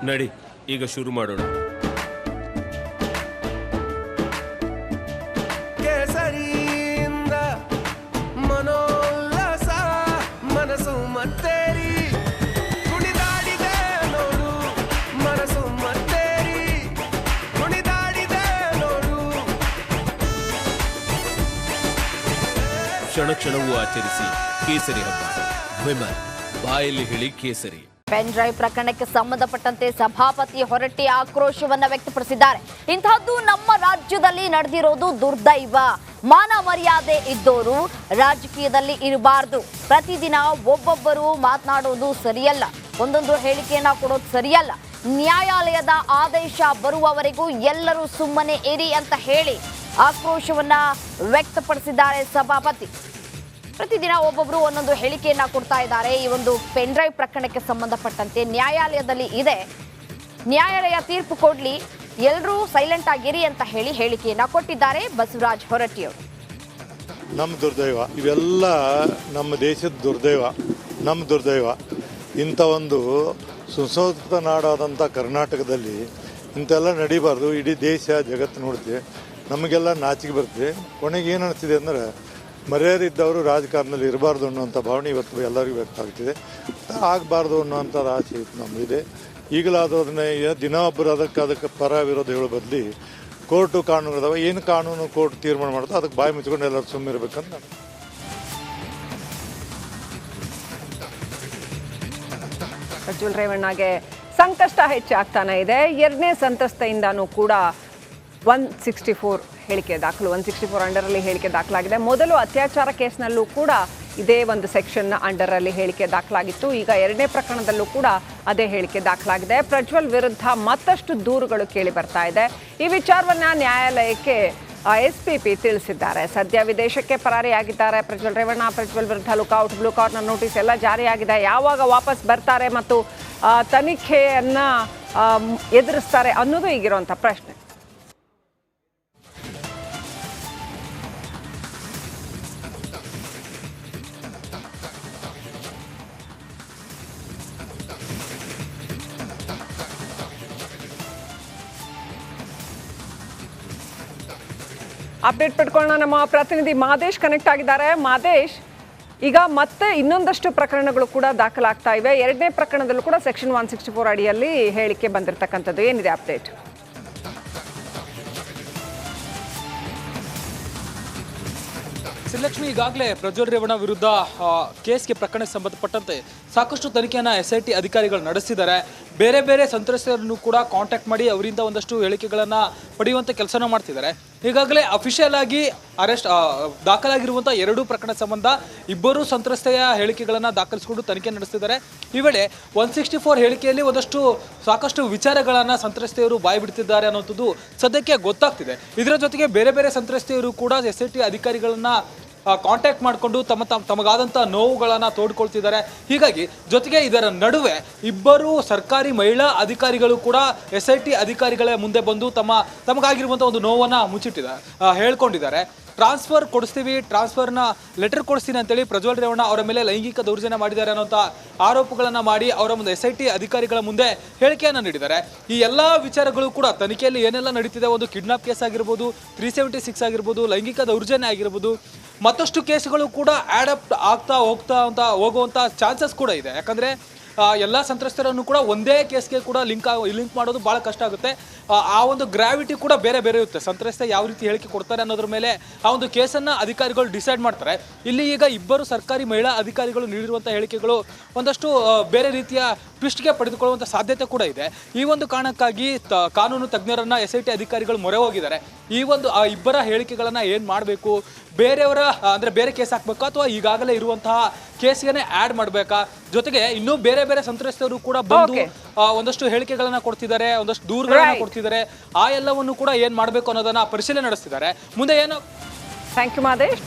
ನಡಿ ಈಗ ಶುರು ಮಾಡೋಣ. ಕೇಸರಿಯಿಂದ ಮನೋಲ್ಲಾಸ ಮನಸ್ಸು ಮತ್ತೇರಿ ಕುಣಿದಾಡಿದೆ ನೋಡು, ಮನಸ್ಸು ಮತ್ತೇರಿ ಕುಣಿದಾಡಿದೆ ನೋಡು. ಕ್ಷಣ ಕ್ಷಣವೂ ಆಚರಿಸಿ ಕೇಸರಿ ಹಬ್ಬ. ವಿಮಲ್ ಬಾಯಲ್ಲಿ ಹೇಳಿ ಕೇಸರಿ. ಪೆನ್ ಡ್ರೈವ್ ಪ್ರಕರಣಕ್ಕೆ ಸಂಬಂಧಪಟ್ಟಂತೆ ಸಭಾಪತಿ ಹೊರಟ್ಟಿ ಆಕ್ರೋಶವನ್ನ ವ್ಯಕ್ತಪಡಿಸಿದ್ದಾರೆ. ಇಂತಹದ್ದು ನಮ್ಮ ರಾಜ್ಯದಲ್ಲಿ ನಡೆದಿರೋದು ದುರ್ದೈವ. ಮಾನ ಮರ್ಯಾದೆ ಇದ್ದೋರು ರಾಜಕೀಯದಲ್ಲಿ ಇರಬಾರ್ದು. ಪ್ರತಿದಿನ ಒಬ್ಬೊಬ್ಬರು ಮಾತನಾಡೋದು ಸರಿಯಲ್ಲ, ಒಂದೊಂದು ಹೇಳಿಕೆಯನ್ನ ಕೊಡೋದು ಸರಿಯಲ್ಲ. ನ್ಯಾಯಾಲಯದ ಆದೇಶ ಬರುವವರೆಗೂ ಎಲ್ಲರೂ ಸುಮ್ಮನೆ ಇರಿ ಅಂತ ಹೇಳಿ ಆಕ್ರೋಶವನ್ನ ವ್ಯಕ್ತಪಡಿಸಿದ್ದಾರೆ ಸಭಾಪತಿ. ಪ್ರತಿದಿನ ಒಬ್ಬೊಬ್ರು ಒಂದೊಂದು ಹೇಳಿಕೆಯನ್ನ ಕೊಡ್ತಾ ಇದ್ದಾರೆ. ಈ ಒಂದು ಪೆನ್ ಡ್ರೈವ್ ಪ್ರಕರಣಕ್ಕೆ ಸಂಬಂಧಪಟ್ಟಂತೆ ನ್ಯಾಯಾಲಯದಲ್ಲಿ ಇದೆ, ನ್ಯಾಯಾಲಯ ತೀರ್ಪು ಕೊಡ್ಲಿ, ಎಲ್ಲರೂ ಸೈಲೆಂಟ್ ಆಗಿರಿ ಅಂತ ಹೇಳಿ ಹೇಳಿಕೆಯನ್ನ ಕೊಟ್ಟಿದ್ದಾರೆ ಬಸವರಾಜ ಹೊರಟ್ಟಿಯವರು. ನಮ್ಮ ದುರ್ದೈವ ಇವೆಲ್ಲ, ನಮ್ಮ ದೇಶದ ದುರ್ದೈವ. ಇಂಥ ಒಂದು ಸುಸಂಸ್ಕೃತ ನಾಡಾದಂಥ ಕರ್ನಾಟಕದಲ್ಲಿ ಇಂಥೆಲ್ಲ ನಡೀಬಾರ್ದು. ಇಡೀ ದೇಶ ಜಗತ್ತು ನೋಡ್ತೀವಿ, ನಮಗೆಲ್ಲ ನಾಚಿಕೆ ಬರ್ತದೆ. ಕೊನೆಗೆ ಏನು ಅನಿಸ್ತಿದೆ ಅಂದರೆ, ಮರ್ಯಾದಿದ್ದವರು ರಾಜಕಾರಣದಲ್ಲಿ ಇರಬಾರ್ದು ಅನ್ನುವಂಥ ಭಾವನೆ ಇವತ್ತು ಎಲ್ಲರಿಗೂ ವ್ಯಕ್ತ ಆಗ್ತಿದೆ. ಆಗಬಾರ್ದು ಅನ್ನುವಂಥದ್ದು ಆಸೆ ಇತ್ತು ನಮಗಿದೆ. ಈಗಲಾದರೂ ಅದನ್ನೇ ದಿನ ಒಬ್ಬರು ಅದಕ್ಕೆ ಪರ ವಿರೋಧ ಹೇಳೋ ಬದಲಿ ಕೋರ್ಟು ಕಾನೂನು ಇದಾವೆ, ಏನು ಕಾನೂನು ಕೋರ್ಟ್ ತೀರ್ಮಾನ ಮಾಡುತ್ತೋ ಅದಕ್ಕೆ ಬಾಯಿ ಮುಚ್ಕೊಂಡು ಎಲ್ಲರೂ ಸುಮ್ಮಿರ್ಬೇಕಂತ ನಾನು. ಪ್ರಜ್ವಲ್ ರೇವಣ್ಣಗೆ ಸಂಕಷ್ಟ ಹೆಚ್ಚಾಗ್ತಾನೆ ಇದೆ. ಎರಡನೇ ಸಂತ್ರಸ್ತೆಯಿಂದನೂ ಕೂಡ 164 ಹೇಳಿಕೆ ದಾಖಲು, 164 ಅಂಡರಲ್ಲಿ ಹೇಳಿಕೆ ದಾಖಲಾಗಿದೆ. ಮೊದಲು ಅತ್ಯಾಚಾರ ಕೇಸ್ನಲ್ಲೂ ಕೂಡ ಇದೇ ಒಂದು ಸೆಕ್ಷನ್ ಅಂಡರಲ್ಲಿ ಹೇಳಿಕೆ ದಾಖಲಾಗಿತ್ತು. ಈಗ ಎರಡನೇ ಪ್ರಕರಣದಲ್ಲೂ ಕೂಡ ಅದೇ ಹೇಳಿಕೆ ದಾಖಲಾಗಿದೆ. ಪ್ರಜ್ವಲ್ ವಿರುದ್ಧ ಮತ್ತಷ್ಟು ದೂರುಗಳು ಕೇಳಿ ಬರ್ತಾ ಇದೆ. ಈ ವಿಚಾರವನ್ನ ನ್ಯಾಯಾಲಯಕ್ಕೆ SPP ತಿಳಿಸಿದ್ದಾರೆ. ಸದ್ಯ ವಿದೇಶಕ್ಕೆ ಪರಾರಿಯಾಗಿದ್ದಾರೆ ಪ್ರಜ್ವಲ್ ರೇವಣ್ಣ. ಪ್ರಜ್ವಲ್ ವಿರುದ್ಧ ಲುಕೌಟ್, ಬ್ಲೂ ಕಾರ್ನರ್ ನೋಟಿಸ್ ಎಲ್ಲ ಜಾರಿಯಾಗಿದೆ. ಯಾವಾಗ ವಾಪಸ್ ಬರ್ತಾರೆ ಮತ್ತು ತನಿಖೆಯನ್ನ ಎದುರಿಸ್ತಾರೆ ಅನ್ನೋದು ಈಗಿರುವಂಥ ಪ್ರಶ್ನೆ. ಅಪ್ಡೇಟ್ ಪಡ್ಕೊಳ್ಳೋಣ. ನಮ್ಮ ಪ್ರತಿನಿಧಿ ಮಾದೇಶ್ ಕನೆಕ್ಟ್ ಆಗಿದ್ದಾರೆ. ಮಾದೇಶ್, ಈಗ ಮತ್ತೆ ಇನ್ನೊಂದಷ್ಟು ಪ್ರಕರಣಗಳು ಕೂಡ ದಾಖಲಾಗ್ತಾ ಇವೆ. ಎರಡನೇ ಪ್ರಕರಣದಲ್ಲೂ ಕೂಡ ಸೆಕ್ಷನ್ 164 ಅಡಿಯಲ್ಲಿ ಹೇಳಿಕೆ ಬಂದಿರತಕ್ಕಂಥದ್ದು. ಏನಿದೆ ಅಪ್ಡೇಟ್? ಶ್ರೀಲಕ್ಷ್ಮಿ, ಈಗಾಗಲೇ ಪ್ರಜ್ವಲ್ ರೇವಣ್ಣ ವಿರುದ್ಧ ಕೇಸ್ಗೆ ಪ್ರಕರಣಕ್ಕೆ ಸಂಬಂಧಪಟ್ಟಂತೆ ಸಾಕಷ್ಟು ತನಿಖೆಯನ್ನು SIT ಅಧಿಕಾರಿಗಳು ನಡೆಸಿದ್ದಾರೆ. ಬೇರೆ ಬೇರೆ ಸಂತ್ರಸ್ತರನ್ನು ಕೂಡ ಕಾಂಟ್ಯಾಕ್ಟ್ ಮಾಡಿ ಅವರಿಂದ ಒಂದಷ್ಟು ಹೇಳಿಕೆಗಳನ್ನು ಪಡೆಯುವಂಥ ಕೆಲಸನ ಮಾಡ್ತಿದ್ದಾರೆ. ಈಗಾಗಲೇ ಅಫಿಷಿಯಲ್ ಆಗಿ ದಾಖಲಾಗಿರುವಂಥ 2 ಪ್ರಕರಣ ಸಂಬಂಧ ಇಬ್ಬರು ಸಂತ್ರಸ್ತೆಯ ಹೇಳಿಕೆಗಳನ್ನು ದಾಖಲಿಸಿಕೊಂಡು ತನಿಖೆ ನಡೆಸ್ತಿದ್ದಾರೆ. ಈ ವೇಳೆ 164 ಹೇಳಿಕೆಯಲ್ಲಿ ಸಾಕಷ್ಟು ವಿಚಾರಗಳನ್ನು ಸಂತ್ರಸ್ತೆಯರು ಬಾಯಿ ಬಿಡ್ತಿದ್ದಾರೆ ಅನ್ನೋಂಥದ್ದು ಸದ್ಯಕ್ಕೆ ಗೊತ್ತಾಗ್ತಿದೆ. ಇದರ ಜೊತೆಗೆ ಬೇರೆ ಬೇರೆ ಸಂತ್ರಸ್ತೆಯರು ಕೂಡ SIT ಅಧಿಕಾರಿಗಳನ್ನು ಕಾಂಟ್ಯಾಕ್ಟ್ ಮಾಡಿಕೊಂಡು ತಮಗಾದಂಥ ನೋವುಗಳನ್ನು ತೋಡ್ಕೊಳ್ತಿದ್ದಾರೆ. ಹೀಗಾಗಿ ಜೊತೆಗೆ ಇದರ ನಡುವೆ ಇಬ್ಬರು ಸರ್ಕಾರಿ ಮಹಿಳಾ ಅಧಿಕಾರಿಗಳು ಕೂಡ SIT ಅಧಿಕಾರಿಗಳ ಮುಂದೆ ಬಂದು ತಮಗಾಗಿರುವಂಥ ಒಂದು ನೋವನ್ನು ಹೇಳ್ಕೊಂಡಿದ್ದಾರೆ. ಟ್ರಾನ್ಸ್ಫರ್ ಕೊಡಿಸ್ತೀವಿ, ಟ್ರಾನ್ಸ್ಫರ್ನ ಲೆಟರ್ ಕೊಡಿಸ್ತೀನಿ ಅಂತೇಳಿ ಪ್ರಜ್ವಲ್ ರೇವಣ್ಣ ಅವರ ಮೇಲೆ ಲೈಂಗಿಕ ದೌರ್ಜನ್ಯ ಮಾಡಿದ್ದಾರೆ ಅನ್ನೋಂಥ ಆರೋಪಗಳನ್ನು ಮಾಡಿ ಅವರ ಮುಂದೆ SIT ಅಧಿಕಾರಿಗಳ ಮುಂದೆ ಹೇಳಿಕೆಯನ್ನು ನೀಡಿದ್ದಾರೆ. ಈ ಎಲ್ಲ ವಿಚಾರಗಳು ಕೂಡ ತನಿಖೆಯಲ್ಲಿ ಏನೆಲ್ಲ ನಡೀತಿದೆ, ಒಂದು ಕಿಡ್ನಾಪ್ ಕೇಸ್ ಆಗಿರ್ಬೋದು, 376 ಆಗಿರ್ಬೋದು, ಲೈಂಗಿಕ ದೌರ್ಜನ್ಯ ಆಗಿರ್ಬೋದು, ಮತ್ತಷ್ಟು ಕೇಸ್ಗಳು ಕೂಡ ಆಡಪ್ಟ್ ಆಗ್ತಾ ಹೋಗುವಂಥ ಚಾನ್ಸಸ್ ಕೂಡ ಇದೆ. ಯಾಕಂದರೆ ಎಲ್ಲ ಸಂತ್ರಸ್ತರನ್ನು ಕೂಡ ಒಂದೇ ಕೇಸ್ಗೆ ಕೂಡ ಲಿಂಕ್ ಮಾಡೋದು ಭಾಳ ಕಷ್ಟ ಆಗುತ್ತೆ. ಆ ಒಂದು ಗ್ರಾವಿಟಿ ಕೂಡ ಬೇರೆ ಬೇರೆ ಇರುತ್ತೆ. ಸಂತ್ರಸ್ತೆ ಯಾವ ರೀತಿ ಹೇಳಿಕೆ ಕೊಡ್ತಾರೆ ಅನ್ನೋದ್ರ ಮೇಲೆ ಆ ಒಂದು ಕೇಸನ್ನು ಅಧಿಕಾರಿಗಳು ಡಿಸೈಡ್ ಮಾಡ್ತಾರೆ. ಇಲ್ಲಿ ಈಗ ಇಬ್ಬರು ಸರ್ಕಾರಿ ಮಹಿಳಾ ಅಧಿಕಾರಿಗಳು ನೀಡಿರುವಂಥ ಹೇಳಿಕೆಗಳು ಒಂದಷ್ಟು ಬೇರೆ ರೀತಿಯ ಟ್ವಿಸ್ಟ್ಗೆ ಪಡೆದುಕೊಳ್ಳುವಂಥ ಸಾಧ್ಯತೆ ಕೂಡ ಇದೆ. ಈ ಒಂದು ಕಾರಣಕ್ಕಾಗಿ ಕಾನೂನು ತಜ್ಞರನ್ನು SIT ಅಧಿಕಾರಿಗಳು ಮೊರೆ ಹೋಗಿದ್ದಾರೆ. ಈ ಒಂದು ಇಬ್ಬರ ಹೇಳಿಕೆಗಳನ್ನು ಏನು ಮಾಡಬೇಕು, ಬೇರೆಯವರ ಅಂದರೆ ಬೇರೆ ಕೇಸ್ ಹಾಕಬೇಕಾ ಅಥವಾ ಈಗಾಗಲೇ ಇರುವಂತಹ ಕೇಸ್ಗೆ ಆ್ಯಡ್ ಮಾಡಬೇಕಾ, ಜೊತೆಗೆ ಇನ್ನೂ ಬೇರೆ ಬೇರೆ ಸಂತ್ರಸ್ತರು ಕೂಡ ಬಂದು ಒಂದಷ್ಟು ಹೇಳಿಕೆಗಳನ್ನ ಕೊಡ್ತಿದ್ದಾರೆ, ಒಂದಷ್ಟು ದೂರುಗಳನ್ನ ಕೊಡ್ತಿದ್ದಾರೆ. ಆ ಎಲ್ಲವನ್ನು ಕೂಡ ಏನು ಮಾಡಬೇಕು ಅನ್ನೋದನ್ನ ಪರಿಶೀಲನೆ ನಡೆಸ್ತಿದ್ದಾರೆ. ಮುಂದೆ ಏನು. Thank you Madesh.